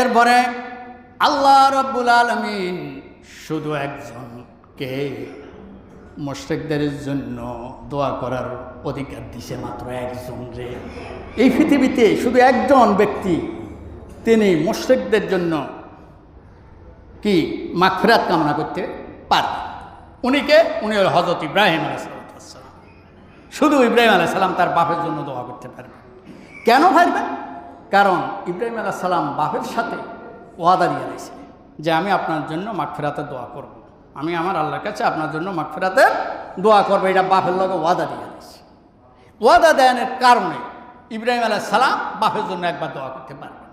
এরপরে আল্লাহ রাব্বুল আলামিন শুধু একজনকে মুশরিকদের জন্য দোয়া করার অধিকার দিছে, মাত্র একজন রে। এই পৃথিবীতে শুধু একজন ব্যক্তি, তিনি মুশরিকদের জন্য কি মাগফিরাত কামনা করতে পারেন। উনি হল হযরত ইব্রাহিম আলাইহিস সালাম। শুধু ইব্রাহিম আলাইহিস সালাম তার বাপের জন্য দোয়া করতে পারবেন। কেন পারবেন? কারণ ইব্রাহিম আলাইহিস সালাম বাপের সাথে ওয়াদা দিয়ে দিয়েছিলেন যে আমি আপনার জন্য মাগফিরাতের দোয়া করব, আমি আমার আল্লাহর কাছে আপনার জন্য মাগফিরাতের দোয়া করবো। এটা বাপের লগে ওয়াদা দিয়ে দিয়েছে। ওয়াদা দেয়ানের কারণে ইব্রাহিম আলাইহিস সালাম বাপের জন্য একবার দোয়া করতে পারবেন।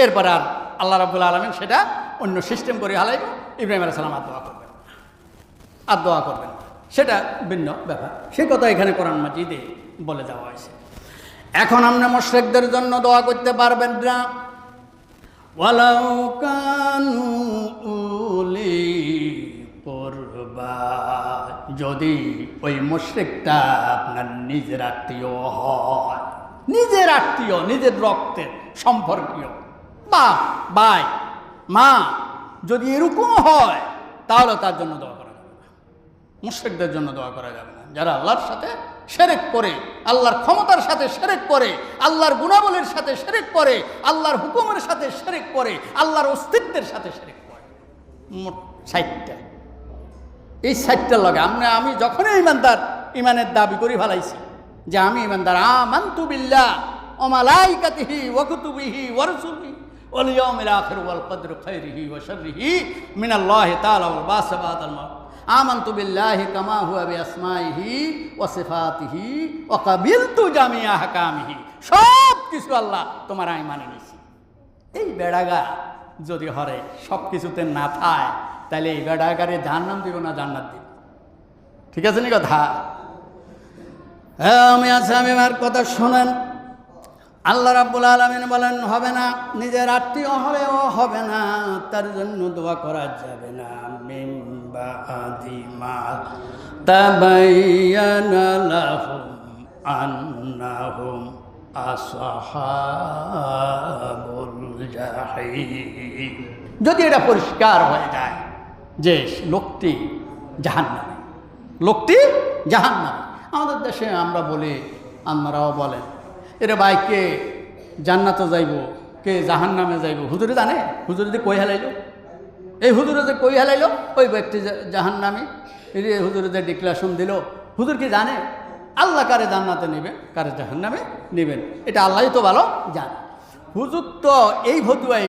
এরপর আর আল্লাহ রাব্বুল আলামিন সেটা অন্য সিস্টেম করে হালাইব, ইব্রাহিম আলাইহিস সালাম আর দোয়া করবেন, সেটা ভিন্ন ব্যাপার। সে কথা এখানে কোরআন মাজিদে বলে দেওয়া হয়েছে। এখন আমরা মুশরিকদের জন্য দোয়া করতে পারবেন না। ওয়ালাউ কানু উলি কুরবা, যদি ওই মুশরিকটা আপনার নিজের আত্মীয় হয়, নিজের আত্মীয়, নিজের রক্তের সম্পর্কীয়, বা ভাই মা, যদি এরকম হয় তাহলে তার জন্য দোয়া করা যাবে না। মুশরিকদের জন্য দোয়া করা যাবে না যারা আল্লাহর সাথে শিরক করে, আল্লাহর ক্ষমতার সাথে শিরক করে, আল্লাহর গুণাবলীর সাথে শিরক করে, আল্লাহর হুকুমের সাথে শিরক করে, আল্লাহর অস্তিত্বের সাথে শিরক করে। মোট 60টা। এই 60টার লগে আমি যখনই ইমানের দাবি করি ফেলাইছি যে আমি ইমানদার, আমানতু বিল্লাহ ওয়া মালাইকাতিহি ওয়া কুতুবিহি ওয়া রাসূলিহি ওয়াল ইয়াউমিল আখির ওয়াল কদরি খাইরিহি ওয়া শাররিহি মিনাল্লাহি তাআলা ওয়াল বা'স বা'দাল মাউত। আমানতু বিল্লাহি কামা হুয়া বিআসমাইহি ওয়া সিফাতিহি ওয়া কাবিলতু জামিআ আহকামিহি। সব কিছু আল্লাহ তোমার আমি মানে নিছি। এই বেড়াগা যদি হরে সব কিছুতে না থায়, তাহলে এই বেড়াগারে জাহান্নাম দিব না জান্নাত দিব? ঠিক আছে নি কথা? হ্যাঁ, আমি আমার কথা শোনেন। আল্লাহ রাব্বুল আলামিন বলেন হবে না, নিজের আত্মীয় হলেও হবে না, তার জন্য দোয়া করা যাবে না। মিন বাদি মা তাবায়্যানা লাহুম আন্নাহুম আসহাবুল জাহিম। যদি এটা পরিষ্কার হয়ে যায় যে লোকটি জাহান্নামী, লোকটি জাহান্নামী। আমাদের দেশে আমরা বলি, আপনারাও বলেন, এরে ভাই কে জান্নাতে যাইব, কে জাহান্নামে যাইব, হুজুরে জানে? হুজুরে যে কই হেলাইল, এই হুজুরে যে কই হেলাইল, ওই ব্যক্তি জাহান্নামী। এই হুজুরে যে ডিক্লারেশন দিল, হুজুর কি জানে আল্লাহ কারে জান্নাতে নেবেন, কারে জাহান্নামে নেবেন? এটা আল্লাহই তো ভালো জানে। হুজুর তো এই ফতুয়ায়